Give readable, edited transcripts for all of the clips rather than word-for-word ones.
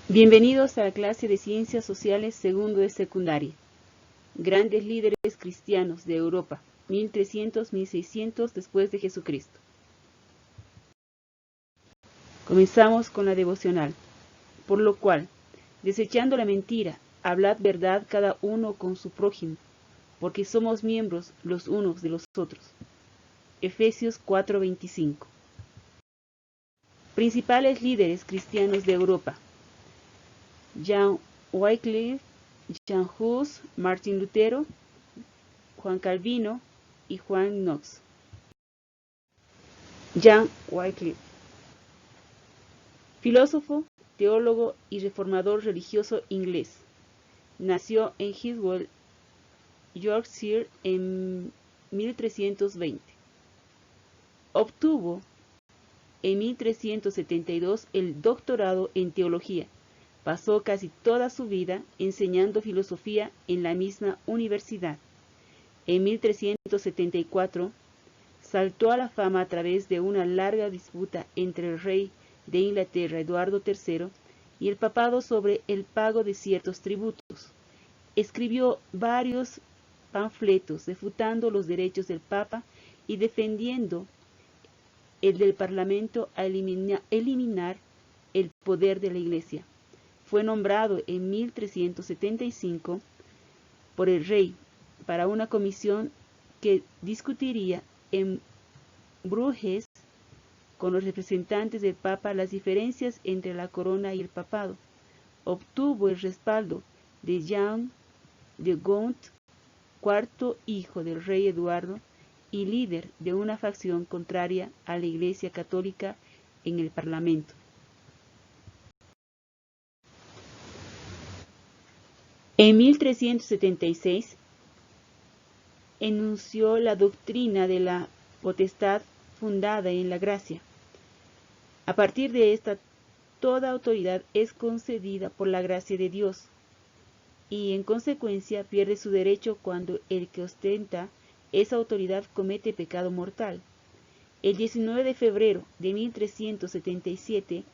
Bienvenidos a la clase de Ciencias Sociales segundo de secundaria. Grandes líderes cristianos de Europa, 1300-1600 después de Jesucristo. Comenzamos con la devocional. Por lo cual, desechando la mentira, hablad verdad cada uno con su prójimo, porque somos miembros los unos de los otros. Efesios 4:25. Principales líderes cristianos de Europa: John Wycliffe, Jan Hus, Martín Lutero, Juan Calvino y Juan Knox. John Wycliffe, filósofo, teólogo y reformador religioso inglés. Nació en Hillswell, Yorkshire, en 1320. Obtuvo en 1372 el doctorado en teología. Pasó casi toda su vida enseñando filosofía en la misma universidad. En 1374 saltó a la fama a través de una larga disputa entre el rey de Inglaterra, Eduardo III, y el papado sobre el pago de ciertos tributos. Escribió varios panfletos refutando los derechos del Papa y defendiendo el del Parlamento a eliminar el poder de la Iglesia. Fue nombrado en 1375 por el rey para una comisión que discutiría en Bruges con los representantes del Papa las diferencias entre la corona y el papado. Obtuvo el respaldo de Jean de Gaunt, cuarto hijo del rey Eduardo y líder de una facción contraria a la Iglesia Católica en el Parlamento. En 1376 enunció la doctrina de la potestad fundada en la gracia. A partir de esta, toda autoridad es concedida por la gracia de Dios, y en consecuencia pierde su derecho cuando el que ostenta esa autoridad comete pecado mortal. El 19 de febrero de 1377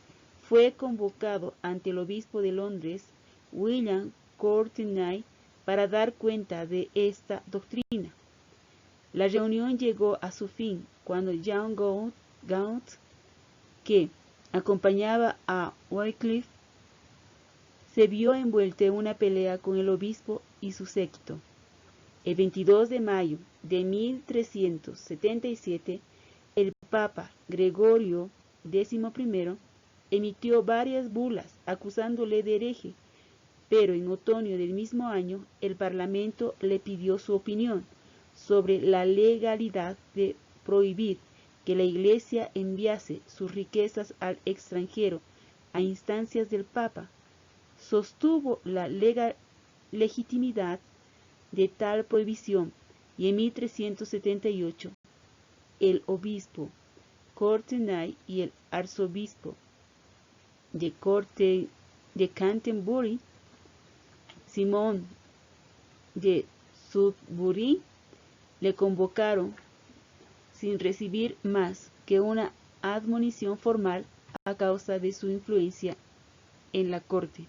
fue convocado ante el obispo de Londres, William Courtenay, para dar cuenta de esta doctrina. La reunión llegó a su fin cuando John Gaunt, que acompañaba a Wycliffe, se vio envuelto en una pelea con el obispo y su séquito. El 22 de mayo de 1377, el Papa Gregorio XI emitió varias bulas acusándole de hereje, pero en otoño del mismo año el Parlamento le pidió su opinión sobre la legalidad de prohibir que la Iglesia enviase sus riquezas al extranjero a instancias del Papa. Sostuvo la legitimidad de tal prohibición y en 1378 el obispo Courtenay y el arzobispo de Canterbury, Simón de Sudbury, le convocaron sin recibir más que una admonición formal a causa de su influencia en la corte.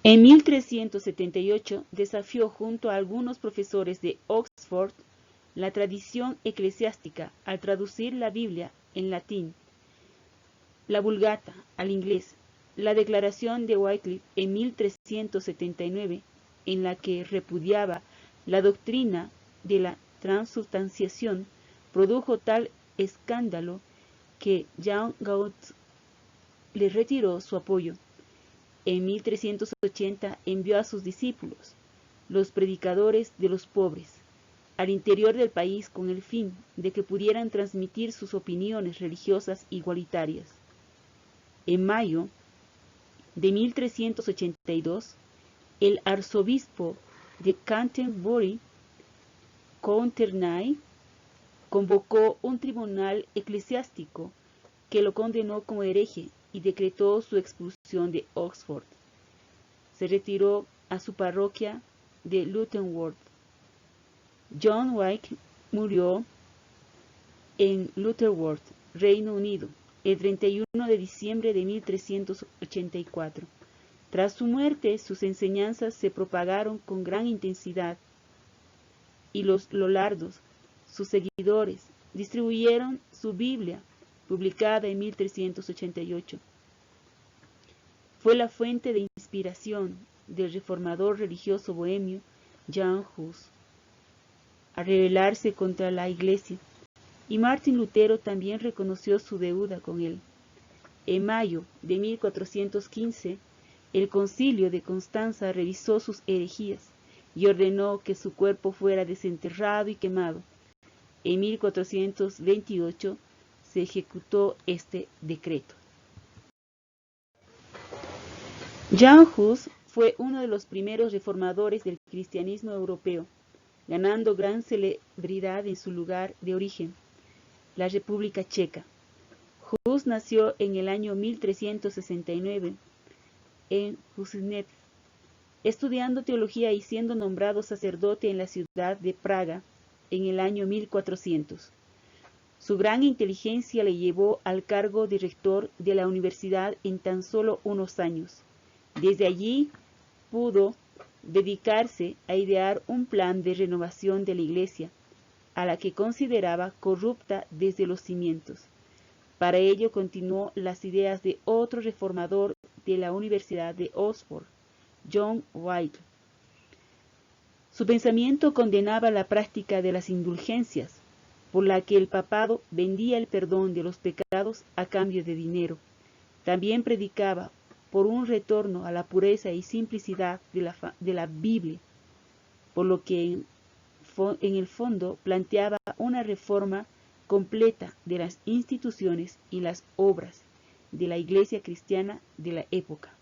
En 1378 desafió junto a algunos profesores de Oxford la tradición eclesiástica al traducir la Biblia en latín, la Vulgata al inglés. La declaración de Wycliffe en 1379, en la que repudiaba la doctrina de la transubstanciación, produjo tal escándalo que John Gaunt le retiró su apoyo. En 1380 envió a sus discípulos, los predicadores de los pobres, al interior del país con el fin de que pudieran transmitir sus opiniones religiosas igualitarias. En mayo de 1382, el arzobispo de Canterbury, Courtenay, convocó un tribunal eclesiástico que lo condenó como hereje y decretó su expulsión de Oxford. Se retiró a su parroquia de Lutterworth. John Wycliffe murió en Lutterworth, Reino Unido, el 31 de diciembre de 1384. Tras su muerte, sus enseñanzas se propagaron con gran intensidad y los lollardos, sus seguidores, distribuyeron su Biblia, publicada en 1388. Fue la fuente de inspiración del reformador religioso bohemio Jan Hus a rebelarse contra la Iglesia, y Martín Lutero también reconoció su deuda con él. En mayo de 1415, el Concilio de Constanza revisó sus herejías y ordenó que su cuerpo fuera desenterrado y quemado. En 1428 se ejecutó este decreto. Jan Hus fue uno de los primeros reformadores del cristianismo europeo, ganando gran celebridad en su lugar de origen, la República Checa. Hus nació en el año 1369 en Husinec, estudiando teología y siendo nombrado sacerdote en la ciudad de Praga en el año 1400. Su gran inteligencia le llevó al cargo de rector de la universidad en tan solo unos años. Desde allí pudo dedicarse a idear un plan de renovación de la Iglesia, a la que consideraba corrupta desde los cimientos. Para ello continuó las ideas de otro reformador de la Universidad de Oxford, John White. Su pensamiento condenaba la práctica de las indulgencias, por la que el papado vendía el perdón de los pecados a cambio de dinero. También predicaba por un retorno a la pureza y simplicidad de la Biblia, por lo que en el fondo planteaba una reforma completa de las instituciones y las obras de la Iglesia cristiana de la época.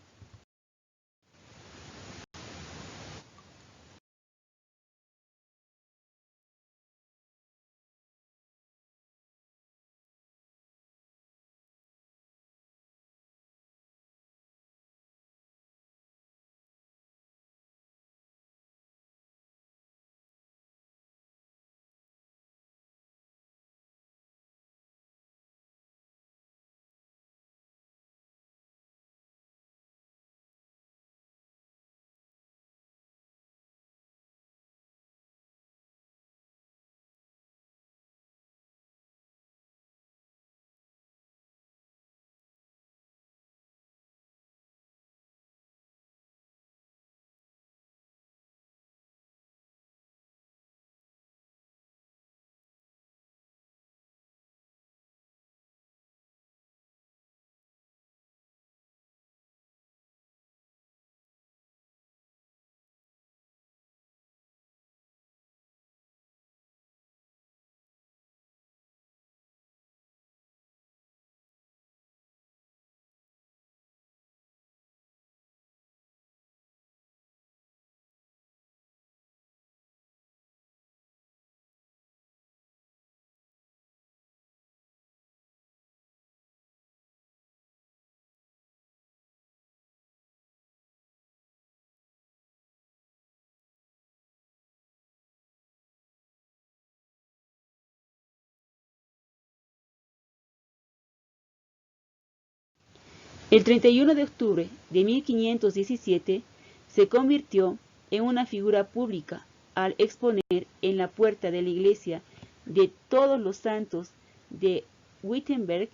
El 31 de octubre de 1517 se convirtió en una figura pública al exponer en la puerta de la iglesia de Todos los Santos de Wittenberg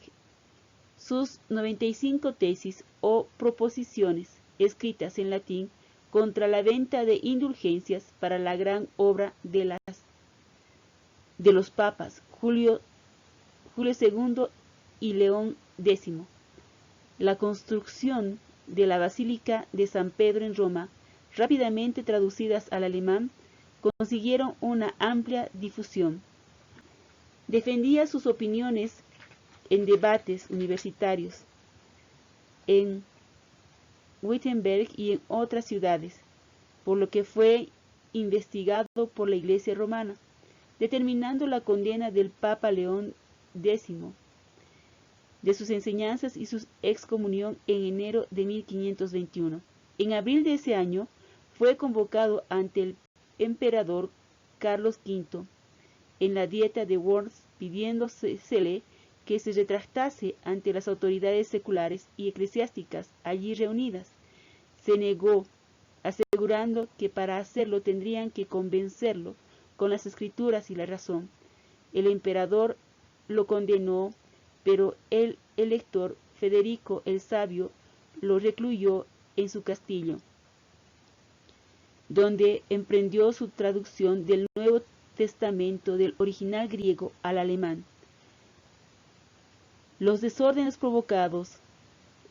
sus 95 tesis o proposiciones escritas en latín contra la venta de indulgencias para la gran obra de los papas Julio II y León X. La construcción de la Basílica de San Pedro en Roma, rápidamente traducidas al alemán, consiguieron una amplia difusión. Defendía sus opiniones en debates universitarios en Wittenberg y en otras ciudades, por lo que fue investigado por la Iglesia romana, determinando la condena del Papa León X de sus enseñanzas y su excomunión en enero de 1521. En abril de ese año fue convocado ante el emperador Carlos V en la Dieta de Worms, pidiéndosele que se retractase ante las autoridades seculares y eclesiásticas allí reunidas. Se negó, asegurando que para hacerlo tendrían que convencerlo con las escrituras y la razón. El emperador lo condenó, pero el elector Federico el Sabio lo recluyó en su castillo, donde emprendió su traducción del Nuevo Testamento del original griego al alemán. Los desórdenes provocados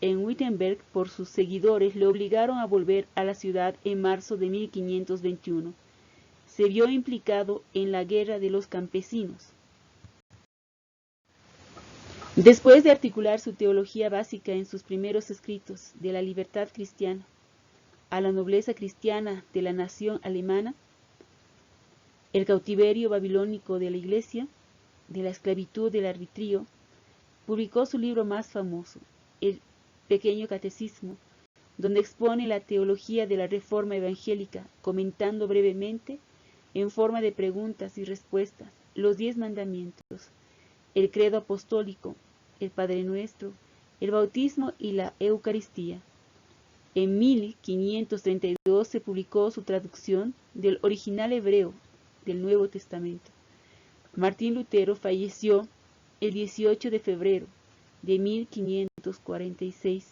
en Wittenberg por sus seguidores le obligaron a volver a la ciudad en marzo de 1521. Se vio implicado en la guerra de los campesinos. Después de articular su teología básica en sus primeros escritos de la libertad cristiana a la nobleza cristiana de la nación alemana, el cautiverio babilónico de la Iglesia, de la esclavitud del arbitrio, publicó su libro más famoso, el Pequeño Catecismo, donde expone la teología de la Reforma evangélica, comentando brevemente, en forma de preguntas y respuestas, los 10 mandamientos, el credo apostólico, el Padre Nuestro, el bautismo y la Eucaristía. En 1532 se publicó su traducción del original hebreo del Nuevo Testamento. Martín Lutero falleció el 18 de febrero de 1546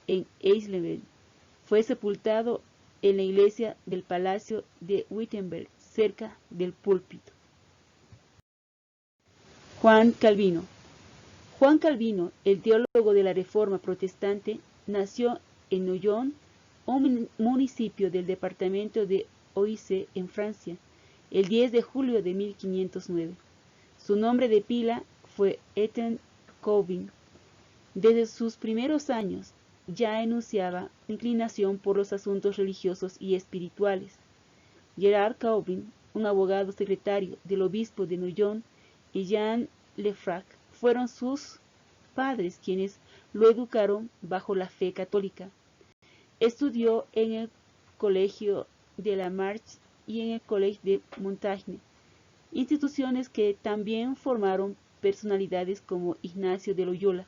en Eisleben. Fue sepultado en la iglesia del Palacio de Wittenberg, cerca del púlpito. Juan Calvino. Juan Calvino, el teólogo de la Reforma protestante, nació en Noyon, un municipio del departamento de Oise, en Francia, el 10 de julio de 1509. Su nombre de pila fue Etienne Calvin. Desde sus primeros años ya enunciaba inclinación por los asuntos religiosos y espirituales. Gerard Calvin, un abogado secretario del obispo de Noyon, y Jean Lefrac fueron sus padres quienes lo educaron bajo la fe católica. Estudió en el Colegio de la Marche y en el Colegio de Montaigne, instituciones que también formaron personalidades como Ignacio de Loyola.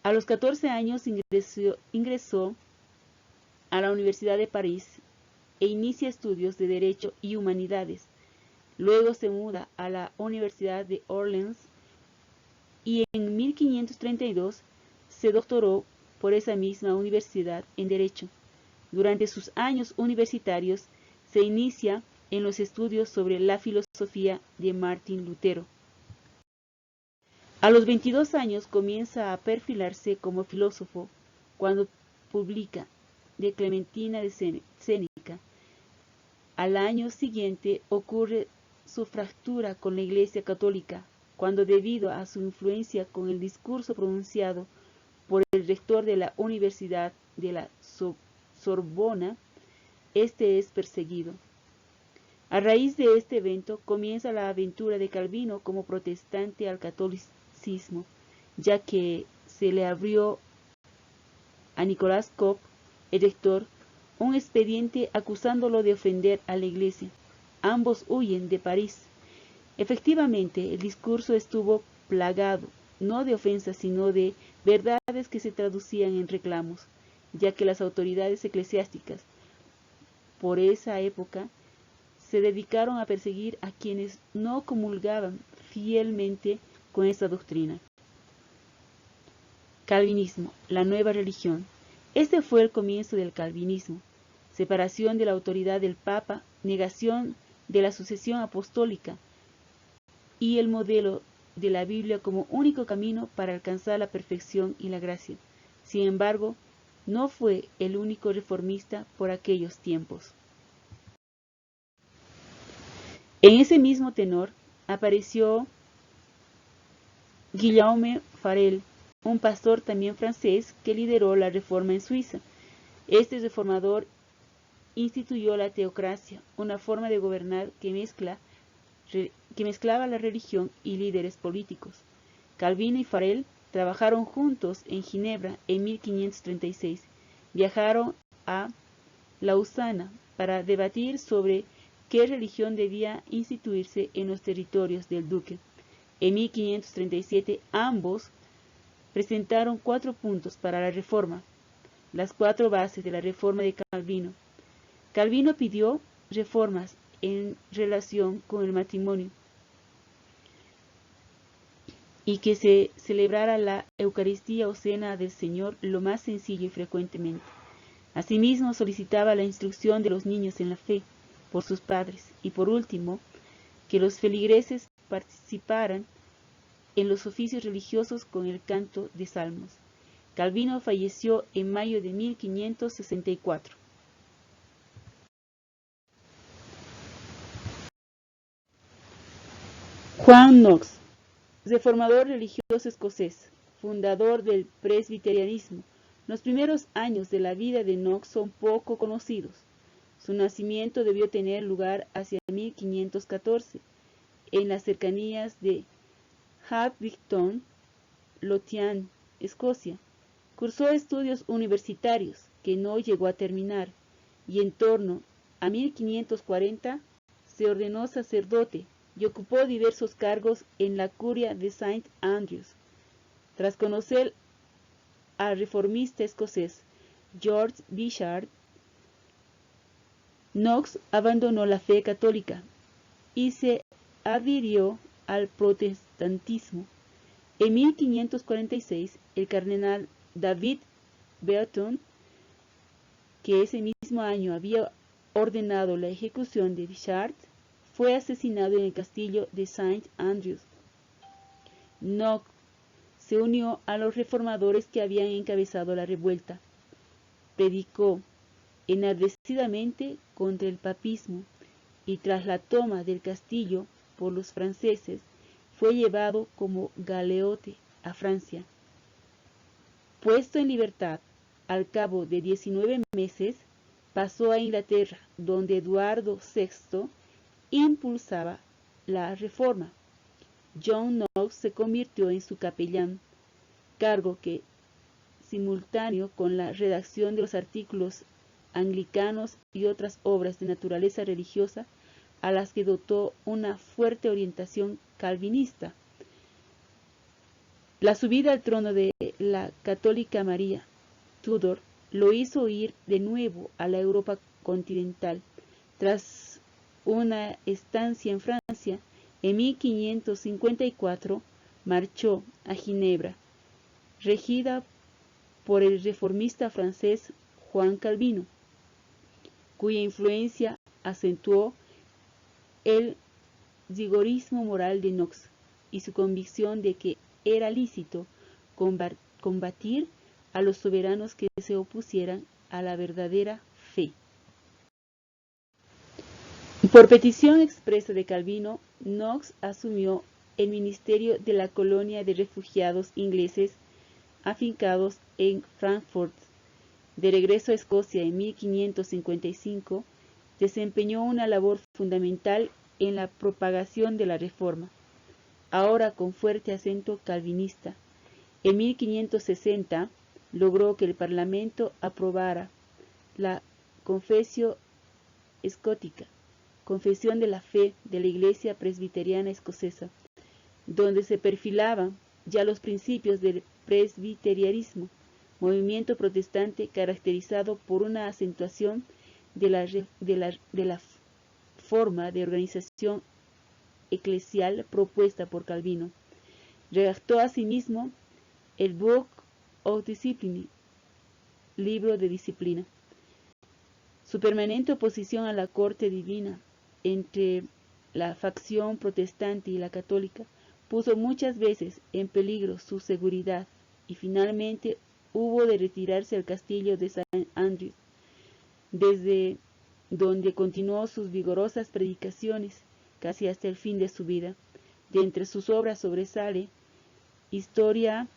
A los 14 años ingresó a la Universidad de París e inicia estudios de Derecho y Humanidades. Luego se muda a la Universidad de Orleans y en 1532 se doctoró por esa misma universidad en Derecho. Durante sus años universitarios se inicia en los estudios sobre la filosofía de Martín Lutero. A los 22 años comienza a perfilarse como filósofo cuando publica De Clementina de Séneca. Al año siguiente ocurre su fractura con la Iglesia Católica, cuando debido a su influencia con el discurso pronunciado por el rector de la Universidad de la Sorbona, este es perseguido. A raíz de este evento comienza la aventura de Calvino como protestante al catolicismo, ya que se le abrió a Nicolas Cop, el rector, un expediente acusándolo de ofender a la Iglesia. Ambos huyen de París. Efectivamente, el discurso estuvo plagado, no de ofensas, sino de verdades que se traducían en reclamos, ya que las autoridades eclesiásticas, por esa época, se dedicaron a perseguir a quienes no comulgaban fielmente con esta doctrina. Calvinismo, la nueva religión. Este fue el comienzo del calvinismo: separación de la autoridad del Papa, negación de la sucesión apostólica y el modelo de la Biblia como único camino para alcanzar la perfección y la gracia. Sin embargo, no fue el único reformista por aquellos tiempos. En ese mismo tenor apareció Guillaume Farel, un pastor también francés que lideró la reforma en Suiza. Este reformador instituyó la teocracia, una forma de gobernar que mezclaba la religión y líderes políticos. Calvino y Farel trabajaron juntos en Ginebra en 1536. Viajaron a Lausana para debatir sobre qué religión debía instituirse en los territorios del duque. En 1537 ambos presentaron 4 puntos para la reforma, las 4 bases de la reforma de Calvino. Calvino pidió reformas en relación con el matrimonio y que se celebrara la Eucaristía o cena del Señor lo más sencillo y frecuentemente. Asimismo, solicitaba la instrucción de los niños en la fe por sus padres y, por último, que los feligreses participaran en los oficios religiosos con el canto de salmos. Calvino falleció en mayo de 1564. Juan Knox, reformador religioso escocés, fundador del presbiterianismo. Los primeros años de la vida de Knox son poco conocidos. Su nacimiento debió tener lugar hacia 1514, en las cercanías de Haddington, Lothian, Escocia. Cursó estudios universitarios, que no llegó a terminar, y en torno a 1540 se ordenó sacerdote y ocupó diversos cargos en la curia de St. Andrews. Tras conocer al reformista escocés George Wishart, Knox abandonó la fe católica y se adhirió al protestantismo. En 1546, el cardenal David Beaton, que ese mismo año había ordenado la ejecución de Wishart, fue asesinado en el castillo de St. Andrews. Knox se unió a los reformadores que habían encabezado la revuelta. Predicó enardecidamente contra el papismo y tras la toma del castillo por los franceses fue llevado como galeote a Francia. Puesto en libertad al cabo de 19 meses, pasó a Inglaterra, donde Eduardo VI impulsaba la reforma. John Knox se convirtió en su capellán, cargo que, simultáneo con la redacción de los artículos anglicanos y otras obras de naturaleza religiosa, a las que dotó una fuerte orientación calvinista. La subida al trono de la católica María Tudor lo hizo ir de nuevo a la Europa continental. Tras una estancia en Francia, en 1554 marchó a Ginebra, regida por el reformista francés Juan Calvino, cuya influencia acentuó el rigorismo moral de Knox y su convicción de que era lícito combatir a los soberanos que se opusieran a la verdadera fe. Por petición expresa de Calvino, Knox asumió el ministerio de la colonia de refugiados ingleses afincados en Frankfurt. De regreso a Escocia en 1555, desempeñó una labor fundamental en la propagación de la Reforma, ahora con fuerte acento calvinista. En 1560 logró que el Parlamento aprobara la Confessio Scotica, confesión de la fe de la Iglesia Presbiteriana Escocesa, donde se perfilaban ya los principios del presbiterianismo, movimiento protestante caracterizado por una acentuación de la forma de organización eclesial propuesta por Calvino. Redactó asimismo el Book of Discipline, libro de disciplina. Su permanente oposición a la corte divina entre la facción protestante y la católica puso muchas veces en peligro su seguridad y finalmente hubo de retirarse al castillo de St. Andrews, desde donde continuó sus vigorosas predicaciones casi hasta el fin de su vida. De entre sus obras sobresale Historia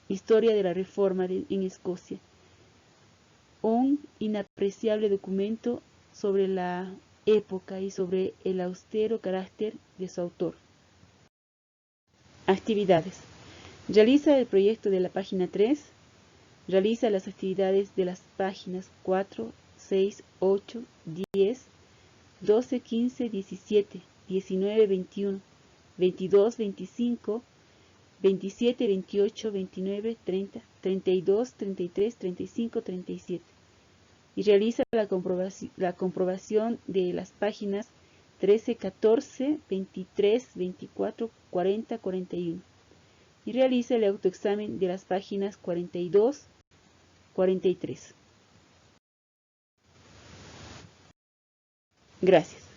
de la Reforma en Escocia, un inapreciable documento sobre la época y sobre el austero carácter de su autor. Actividades. Realiza el proyecto de la página 3. Realiza las actividades de las páginas 4, 6, 8, 10, 12, 15, 17, 19, 21, 22, 25, 27, 28, 29, 30, 32, 33, 35, 37. Y realiza la comprobación de las páginas 13, 14, 23, 24, 40, 41. Y realiza el autoexamen de las páginas 42, 43. Gracias.